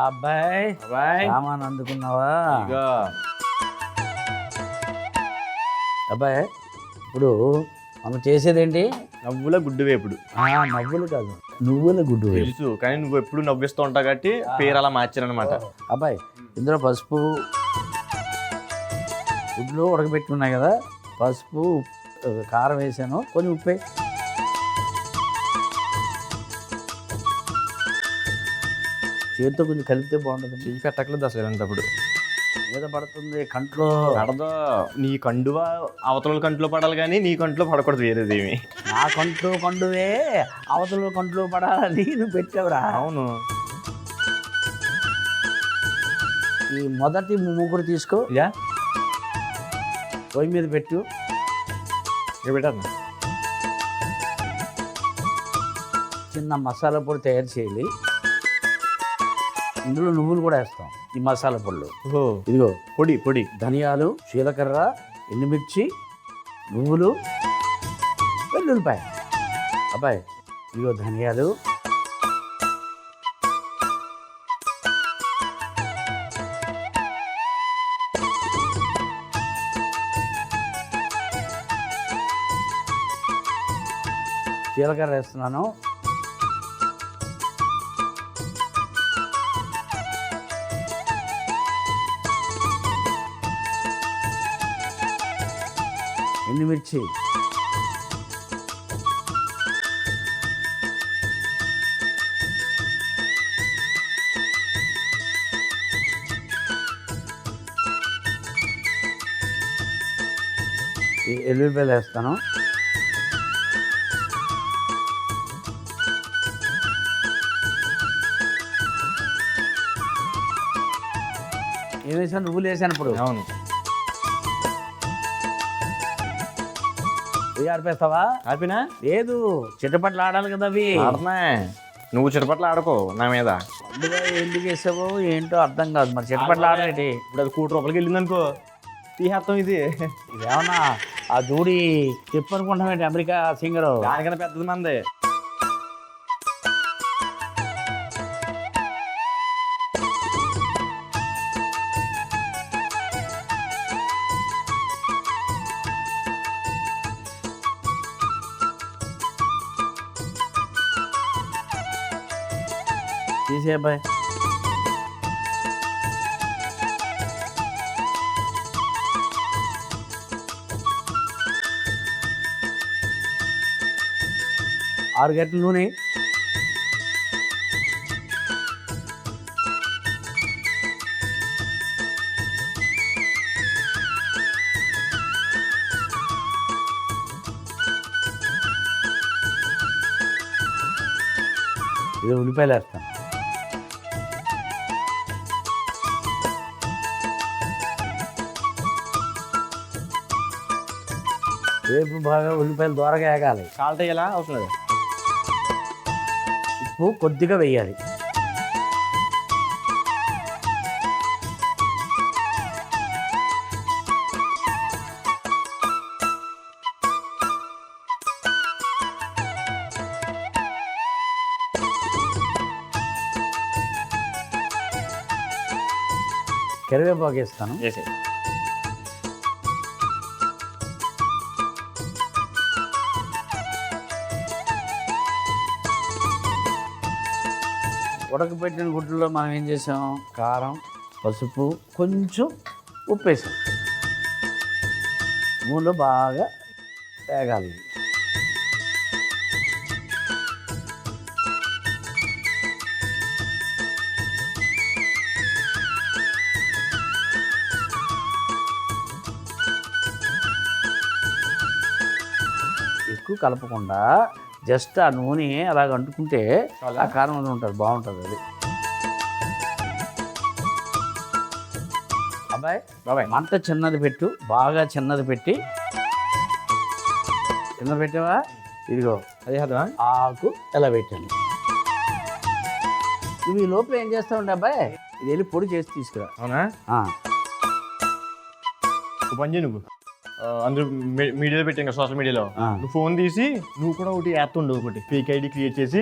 అబ్బాయి సామాన్ అందుకున్నావా? అబ్బాయి ఇప్పుడు మనం చేసేదేంటి? నవ్వుల గుడ్డు వేపుడు. నవ్వులు కాదు, నువ్వుల గుడ్డు వేపుడు. తెలుసు, కానీ నువ్వు ఎప్పుడు నవ్విస్తూ ఉంటావు కాబట్టి పేరు అలా మార్చారనమాట. అబ్బాయి ఇందులో పసుపు, గుడ్లు ఉడకబెట్టుకున్నాయి కదా, పసుపు కారం వేసాను, కొంచెం ఉప్పే. చేతితో కొంచెం కలిపితే బాగుంటుంది. చెయ్యి పెట్టకలేదు అసలు ఇలాంటప్పుడు. మీద పడుతుంది కంట్లో. పడదో, నీ కండువా అవతల కంట్లో పడాలి కానీ నీ కంట్లో పడకూడదు వేరేదేమి. నా కంట్లో కండువే అవతల కంట్లో పడాలని నువ్వు పెట్టావురా. అవును. ఈ మొదటి ముగ్గురు తీసుకో, యా పొయ్యి మీద పెట్టు. పెట్టాను. చిన్న మసాలా పొడి తయారు చేయాలి. ఇందులో నువ్వులు కూడా వేస్తాం. ఈ మసాలా పొడిలో ఇదిగో పొడి పొడి ధనియాలు, జీలకర్ర, ఎండుమిర్చి, నువ్వులు, వెల్లుల్లిపాయ. అబ్బాయి ఇదిగో ధనియాలు, జీలకర్ర వేస్తున్నాను. ఎండుమిర్చి, ఎల్లుల్లిపాయలు వేస్తాను. ఏం వేసాను? నువ్వులు వేసాను. ఇప్పుడు అవును. ఆడిపేస్తావా? ఆపినా లేదు, చిట్టపట్లు ఆడాలి కదా అవి. ఆడుతున్నా. నువ్వు చిటపట్లు ఆడుకో నా మీద. అందులో ఎందుకు వేసావో ఏంటో అర్థం కాదు. మరి చిట్టపట్లు ఆడేటి. ఇప్పుడు అది ₹1,00,000 వెళ్ళింది అనుకో, తీసేస్తాం. ఇదేమన్నా ఆ జూడి చెప్పు అనుకుంటామేంటి? అమెరికా సింగరు దానికన్నా పెద్దది మంది. తీసే అబ్బాయి. ఆరు గంటల నూనె, ఇది ఉల్లిపాయలు వేస్తాను. రేపు బాగా ఉల్లిపాయలు దూరగా వేగాలి. సాల్ట్ వేయాలా? అవసరం లేదు. ఉప్పు కొద్దిగా వేయాలి. కరివేపాకు వేస్తాను. ఉడకబెట్టిన గుడ్లలో మనం ఏం చేసాం? కారం, పసుపు, కొంచెం ఉప్పు వేసాం. నూనెలో బాగా వేగాలి. ఎక్కువ కలపకుండా జస్ట్ ఆ నూనె అలాగ అంటుకుంటే ఆ కారం అది ఉంటుంది, బాగుంటుంది అది. అబ్బాయి మంట చిన్నది పెట్టు, బాగా చిన్నది పెట్టి. చిన్నది పెట్టావా? ఇదిగో అదే కదా ఆకు ఎలా పెట్టాను. నువ్వు ఈ లోపల ఏం చేస్తా ఉండే అబ్బాయి? ఇది వెళ్ళి పొడి చేసి తీసుకురా. అవునా? పని చేయి నువ్వు. అందరూ మీడియాలో పెట్టాను కదా, సోషల్ మీడియాలో. నువ్వు ఫోన్ తీసి నువ్వు కూడా ఒకటి యాప్ ఉండవు, ఒకటి ఫేక్ ఐడి క్రియేట్ చేసి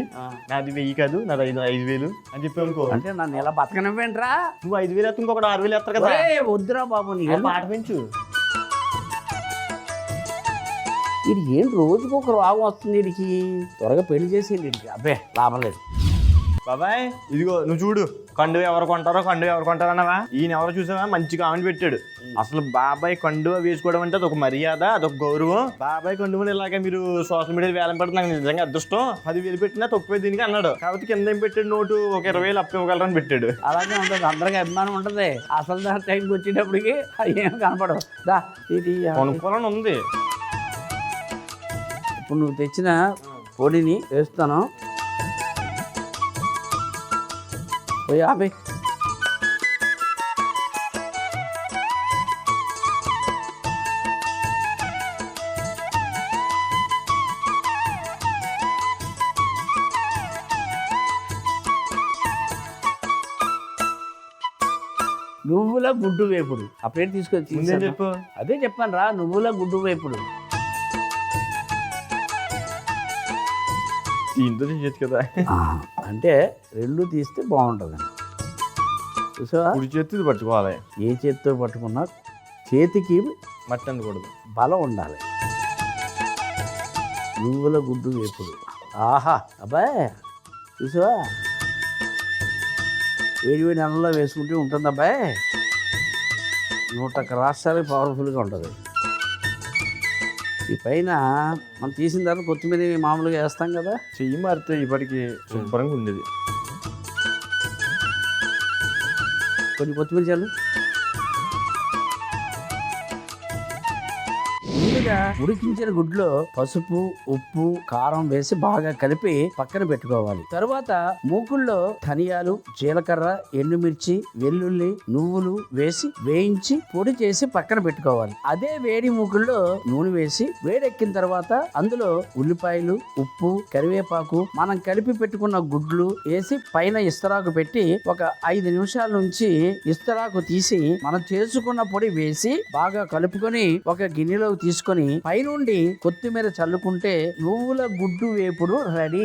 నాది 1000 కాదు నాది 5,000 అని చెప్పి అనుకో. అంటే నన్ను ఇలా బతకనివ్వేంట్రా? నువ్వు 5,000 ఎత్తా, ఇంకొకటి 6,000 ఎత్తారు కదా. వద్దురా బాబు, నీ పాట పెంచు. ఇది ఏం రోజుకు ఒక రోగం వస్తుంది వీడికి, త్వరగా పెళ్లి చేసేయండి వీడికి. అబ్బే లాభం లేదు. బాబాయ్ ఇదిగో నువ్వు చూడు, కండువ ఎవరు కొంటారో అన్నవా. ఈయన ఎవరో చూసావా, మంచి కామెంట్ పెట్టాడు. అసలు బాబాయ్ కండువ వేసుకోవడం అంటే అదొక మర్యాద, అదొక గౌరవం. బాబాయ్ కండువని ఇలాగ మీరు సోషల్ మీడియా వేలం పెడితే నాకు నిజంగా అదృష్టం. 10,000 పెట్టినా తక్కువ దీనికి అన్నాడు. కాబట్టి కింద ఏం పెట్టాడు, నోటు ఒక 20,000 అప్పు ఇవ్వగలరని పెట్టాడు. అలాగే ఉంటుంది, అందరికీ అభిమానం ఉంటుంది. అసలు దాని టైంకి వచ్చేటప్పటికి ఏం కనపడవు. దా ఇది కొనుక్కోవాలని ఉంది. ఇప్పుడు నువ్వు తెచ్చిన పొడిని వేస్తాను. పోయి ఆపే. నువ్వుల గుడ్డు వేపుడు. ఆ పేరు తీసుకొచ్చి చెప్పు. అదే చెప్పాను రా, నువ్వుల గుడ్డు వేపుడు. దీంతో తీయచ్చు కదా. అంటే రెండు తీస్తే బాగుంటుంది. చూసావా, కుడి చేతి పట్టుకోవాలి. ఏ చేతితో పట్టుకున్నా చేతికి మట్టి అందకూడదు, బలం ఉండాలి. నువ్వుల గుడ్డు వేపుడు. ఆహా అబ్బాయి, చూసావా, వేడి అన్నంలో వేసుకుంటే ఉంటుంది అబ్బాయి. 100 రాష్ట్రాలకి పవర్ఫుల్గా ఉంటుంది. ఈ పైన మనం తీసిన తర్వాత కొత్తిమీర మామూలుగా వేస్తాం కదా. చెయ్యి మారితే ఇప్పటికి శుభ్రంగా ఉండేది. కొన్ని కొత్తిమీర చాలు. ముందుగా ఉడికించిన గుడ్లో పసుపు, ఉప్పు, కారం వేసి బాగా కలిపి పక్కన పెట్టుకోవాలి. తరువాత మూకుల్లో ధనియాలు, జీలకర్ర, ఎండుమిర్చి, వెల్లుల్లి, నువ్వులు వేసి వేయించి పొడి చేసి పక్కన పెట్టుకోవాలి. అదే వేడి మూకుల్లో నూనె వేసి వేడెక్కిన తర్వాత అందులో ఉల్లిపాయలు, ఉప్పు, కరివేపాకు, మనం కలిపి పెట్టుకున్న గుడ్లు వేసి పైన ఇస్తరాకు పెట్టి ఒక 5 నిమిషాల నుంచి ఇస్తరాకు తీసి మనం చేసుకున్న పొడి వేసి బాగా కలుపుకొని ఒక గిన్నెలో తీసుకొని పైనుండి కొత్తిమీర చల్లుకుంటే నువ్వుల గుడ్డు వేపుడు రెడీ.